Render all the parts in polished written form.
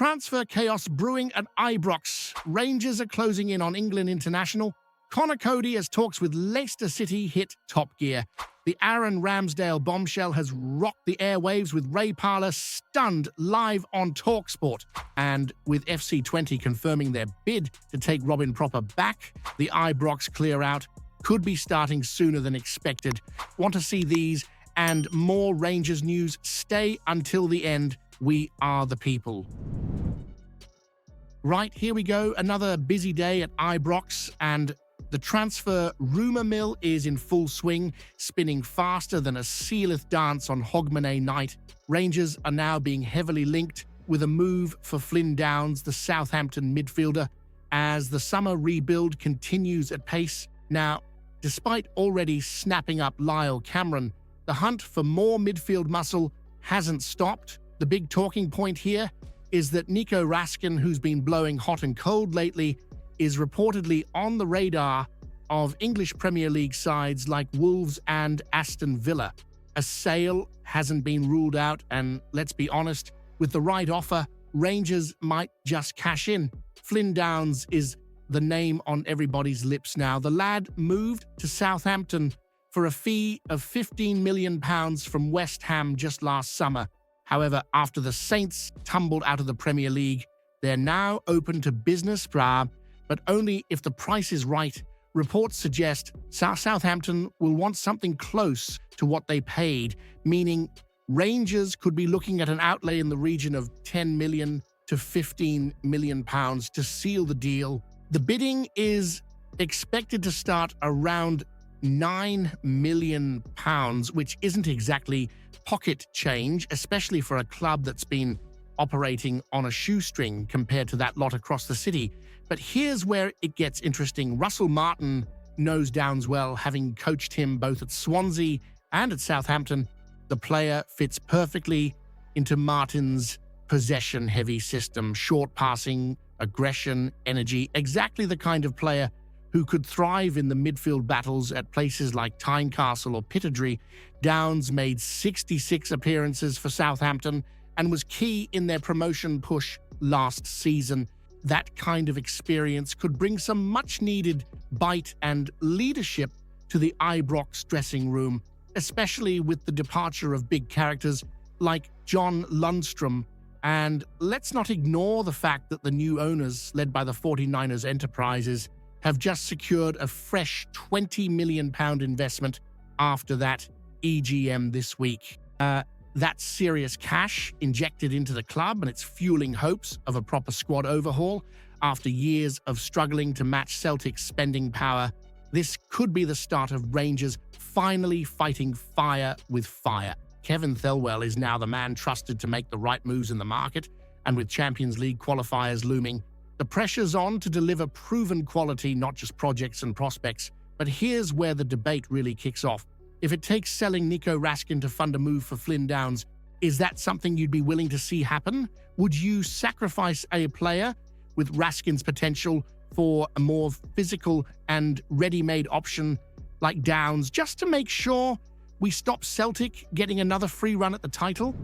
Transfer chaos brewing at Ibrox. Rangers are closing in on England international. Conor Coady as talks with Leicester City hit top gear. The Aaron Ramsdale bombshell has rocked the airwaves with Parlour stunned live on talkSPORT. And with FC20 confirming their bid to take Pröpper back, the Ibrox clear-out could be starting sooner than expected. Want to see these and more Rangers news? Stay until the end. We are the people. Right, here we go. Another busy day at Ibrox, and the transfer rumour mill is in full swing, spinning faster than a Sealith dance on Hogmanay night. Rangers are now being heavily linked with a move for Flynn Downs, the Southampton midfielder, as the summer rebuild continues at pace. Now, despite already snapping up Lyle Cameron, the hunt for more midfield muscle hasn't stopped. The big talking point here is that Nico Raskin, who's been blowing hot and cold lately, is reportedly on the radar of English Premier League sides like Wolves and Aston Villa. A sale hasn't been ruled out, and let's be honest, with the right offer, Rangers might just cash in. Flynn Downs is the name on everybody's lips now. The lad moved to Southampton for a fee of £15 million from West Ham just last summer. However, after the Saints tumbled out of the Premier League, they're now open to business, but only if the price is right. Reports suggest Southampton will want something close to what they paid, meaning Rangers could be looking at an outlay in the region of £10 million to £15 million to seal the deal. The bidding is expected to start around £9 million, which isn't exactly pocket change, especially for a club that's been operating on a shoestring compared to that lot across the city. But here's where it gets interesting. Russell Martin knows Downs well, having coached him both at Swansea and at Southampton. The player fits perfectly into Martin's possession-heavy system, short passing, aggression, energy, exactly the kind of player who could thrive in the midfield battles at places like Tynecastle or Pittodrie. Downs made 66 appearances for Southampton and was key in their promotion push last season. That kind of experience could bring some much-needed bite and leadership to the Ibrox dressing room, especially with the departure of big characters like John Lundstrom. And let's not ignore the fact that the new owners, led by the 49ers Enterprises, have just secured a fresh £20 million investment after that EGM this week. That's serious cash injected into the club, and it's fueling hopes of a proper squad overhaul. After years of struggling to match Celtic's spending power, this could be the start of Rangers finally fighting fire with fire. Kevin Thelwell is now the man trusted to make the right moves in the market, and with Champions League qualifiers looming, the pressure's on to deliver proven quality, not just projects and prospects. But here's where the debate really kicks off. If it takes selling Nico Raskin to fund a move for Flynn Downs, is that something you'd be willing to see happen? Would you sacrifice a player with Raskin's potential for a more physical and ready-made option like Downs, just to make sure we stop Celtic getting another free run at the title?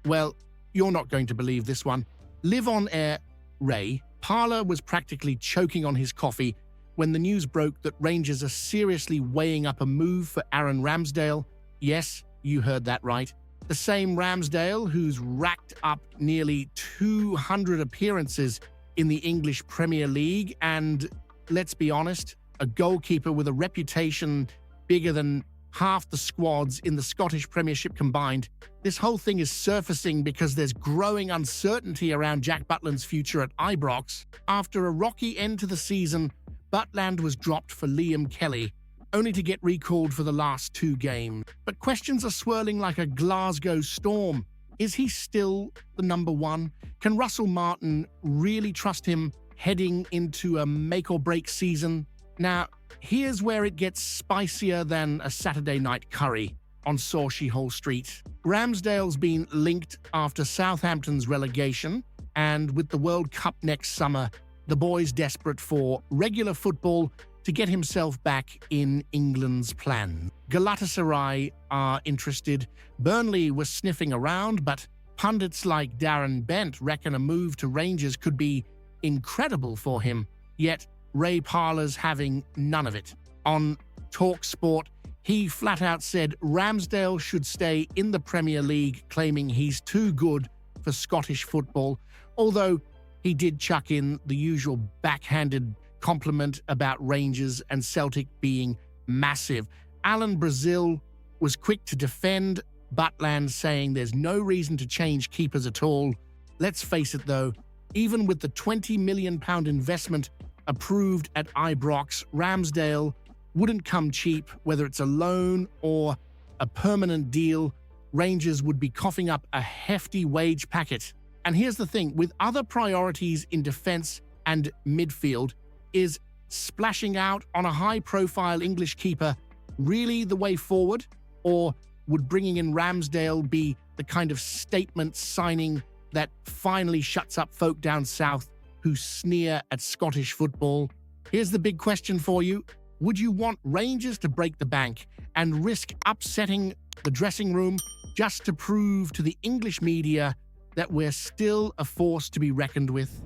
Well, you're not going to believe this one. Live on air, Ray. Parlour was practically choking on his coffee when the news broke that Rangers are seriously weighing up a move for Aaron Ramsdale. Yes, you heard that right. The same Ramsdale who's racked up nearly 200 appearances in the English Premier League and, let's be honest, a goalkeeper with a reputation bigger than half the squads in the Scottish Premiership combined. This whole thing is surfacing because there's growing uncertainty around Jack Butland's future at Ibrox. After a rocky end to the season, Butland was dropped for Liam Kelly, only to get recalled for the last 2 games. But questions are swirling like a Glasgow storm. Is he still the number one? Can Russell Martin really trust him heading into a make-or-break season? Now, here's where it gets spicier than a Saturday night curry on Sauchy Hall Street. Ramsdale's been linked after Southampton's relegation, and with the World Cup next summer, the boy's desperate for regular football to get himself back in England's plan. Galatasaray are interested. Burnley was sniffing around, but Pundits like Darren Bent reckon a move to Rangers could be incredible for him, yet Ray Parlour's having none of it. On talkSPORT, he flat out said Ramsdale should stay in the Premier League, claiming he's too good for Scottish football, although he did chuck in the usual backhanded compliment about Rangers and Celtic being massive. Alan Brazil was quick to defend Butland, saying there's no reason to change keepers at all. Let's face it though, even with the £20 million investment approved at Ibrox, Ramsdale wouldn't come cheap. Whether it's a loan or a permanent deal, Rangers would be coughing up a hefty wage packet. And here's the thing, with other priorities in defence and midfield, is splashing out on a high-profile English keeper really the way forward? Or would bringing in Ramsdale be the kind of statement signing that finally shuts up folk down south who sneer at Scottish football? Here's the big question for you. Would you want Rangers to break the bank and risk upsetting the dressing room just to prove to the English media that we're still a force to be reckoned with?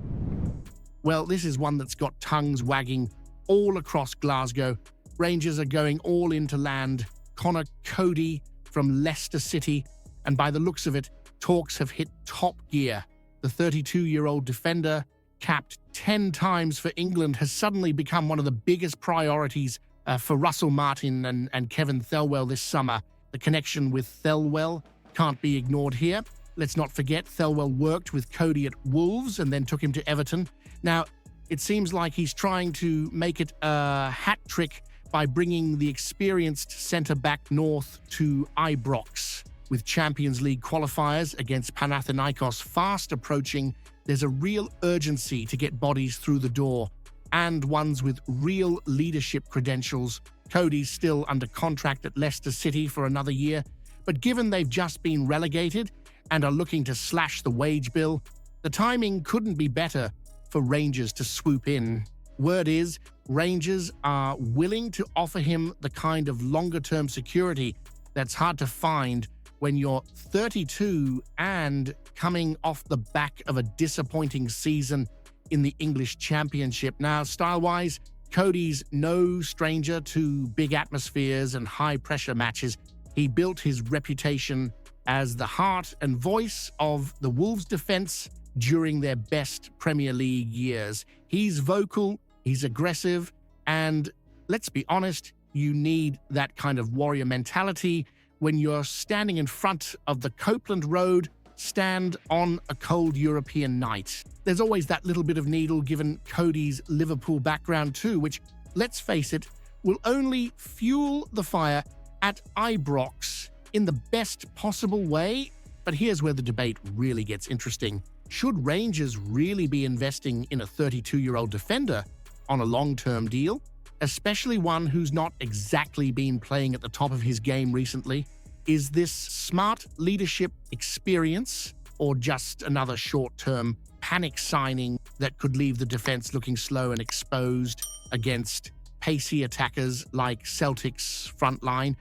Well, this is one that's got tongues wagging all across Glasgow. Rangers are going all in to land Conor Coady from Leicester City, and by the looks of it, talks have hit top gear. The 32-year-old defender, capped 10 times for England, has suddenly become one of the biggest priorities for Russell Martin and Kevin Thelwell this summer. The connection with Thelwell can't be ignored here. Let's not forget Thelwell worked with Coady at Wolves and then took him to Everton. Now, it seems like he's trying to make it a hat trick by bringing the experienced centre-back north to Ibrox. With Champions League qualifiers against Panathinaikos fast approaching, there's a real urgency to get bodies through the door, and ones with real leadership credentials. Coady's still under contract at Leicester City for another year, but given they've just been relegated and are looking to slash the wage bill, the timing couldn't be better for Rangers to swoop in. Word is, Rangers are willing to offer him the kind of longer-term security that's hard to find when you're 32 and coming off the back of a disappointing season in the English Championship. Now, style-wise, Coady's no stranger to big atmospheres and high-pressure matches. He built his reputation as the heart and voice of the Wolves' defence during their best Premier League years. He's vocal, he's aggressive, and let's be honest, you need that kind of warrior mentality when you're standing in front of the Copeland Road stand on a cold European night. There's always that little bit of needle given Coady's Liverpool background too, which, let's face it, will only fuel the fire at Ibrox in the best possible way. But here's where the debate really gets interesting. Should Rangers really be investing in a 32-year-old defender on a long-term deal, especially one who's not exactly been playing at the top of his game recently? Is this smart leadership experience or just another short-term panic signing that could leave the defense looking slow and exposed against pacey attackers like Celtic's front line?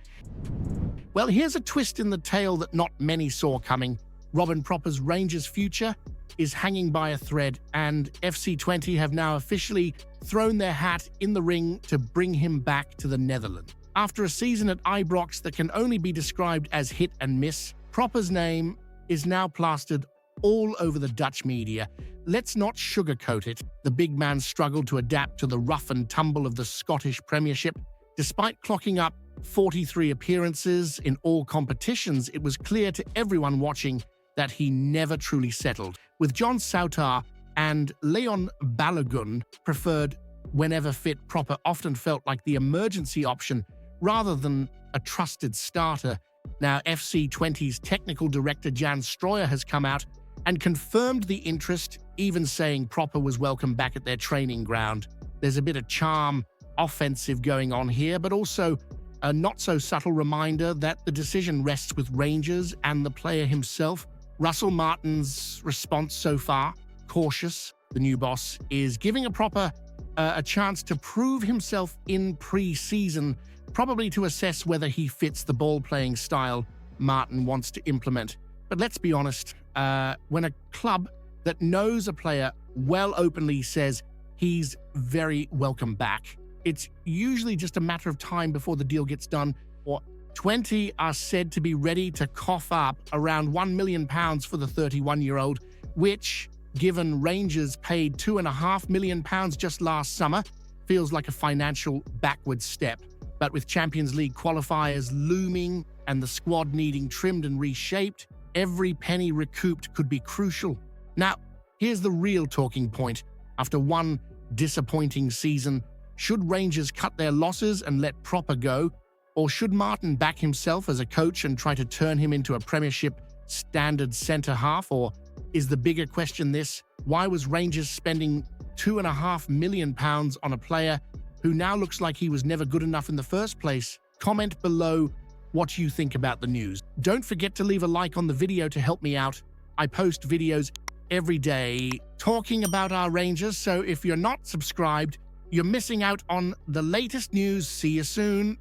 Well, here's a twist in the tale that not many saw coming. Robin Pröpper's Rangers' future is hanging by a thread, and FC20 have now officially thrown their hat in the ring to bring him back to the Netherlands. After a season at Ibrox that can only be described as hit and miss, Pröpper's name is now plastered all over the Dutch media. Let's not sugarcoat it. The big man struggled to adapt to the rough and tumble of the Scottish Premiership. Despite clocking up 43 appearances in all competitions, it was clear to everyone watching that he never truly settled. With John Souttar and Leon Balogun preferred whenever fit, Pröpper often felt like the emergency option rather than a trusted starter. Now, FC20's technical director Jan Stroyer has come out and confirmed the interest, even saying Pröpper was welcome back at their training ground. There's a bit of charm offensive going on here, but also a not-so-subtle reminder that the decision rests with Rangers and the player himself. Russell Martin's response so far, cautious. The new boss is giving Pröpper a chance to prove himself in pre-season, probably to assess whether he fits the ball-playing style Martin wants to implement. But let's be honest, when a club that knows a player well openly says he's very welcome back. It's usually just a matter of time before the deal gets done, or 20 are said to be ready to cough up around £1 million for the 31-year-old, which, given Rangers paid £2.5 million just last summer, feels like a financial backward step. But with Champions League qualifiers looming and the squad needing trimmed and reshaped, every penny recouped could be crucial. Now, here's the real talking point. After one disappointing season, should Rangers cut their losses and let Pröpper go? Or should Martin back himself as a coach and try to turn him into a Premiership standard centre-half? Or is the bigger question this: why was Rangers spending £2.5 million on a player who now looks like he was never good enough in the first place? Comment below what you think about the news. Don't forget to leave a like on the video to help me out. I post videos every day talking about our Rangers, so if you're not subscribed, you're missing out on the latest news. See you soon.